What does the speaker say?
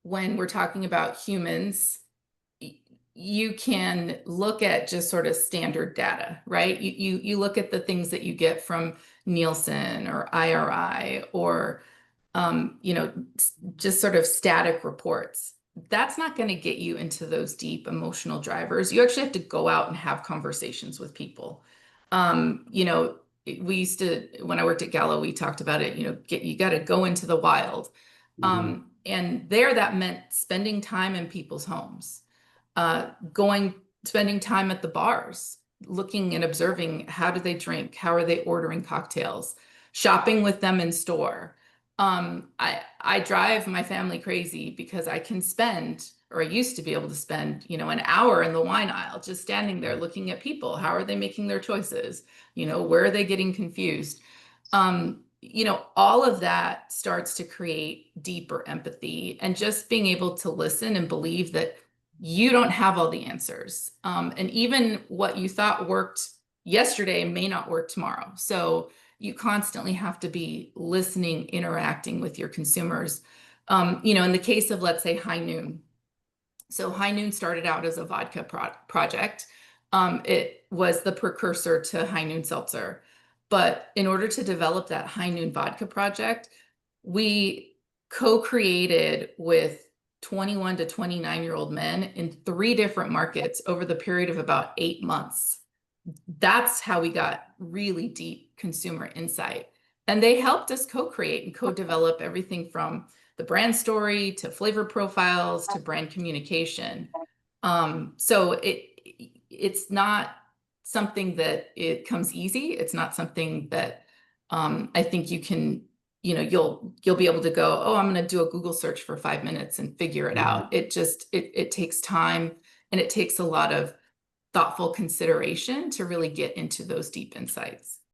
when we're talking about humans, you can look at just sort of standard data, right? You look at the things that you get from Nielsen or IRI or just sort of static reports. That's not going to get you into those deep emotional drivers. You actually have to go out and have conversations with people. We used to, when I worked at Gallo, we talked about it, you got to go into the wild. Hmm. And there that meant spending time in people's homes, going, spending time at the bars, looking and observing how do they drink, how are they ordering cocktails, shopping with them in store. I drive my family crazy because I can spend, or I used to be able to spend, an hour in the wine aisle, just standing there looking at people. How are they making their choices? Where are they getting confused? All of that starts to create deeper empathy and just being able to listen and believe that you don't have all the answers. And even what you thought worked yesterday may not work tomorrow. So you constantly have to be listening, interacting with your consumers. In the case of, let's say, High Noon. So High Noon started out as a vodka project. It was the precursor to High Noon Seltzer. But in order to develop that High Noon vodka project, we co-created with 21 to 29-year-old men in 3 different markets over the period of about 8 months. That's how we got really deep consumer insight. And they helped us co-create and co-develop everything from the brand story to flavor profiles to brand communication. So it's not something that it comes easy. It's not something that I think you can, you'll be able to go, oh, I'm going to do a Google search for 5 minutes and figure it out. It takes time and it takes a lot of thoughtful consideration to really get into those deep insights.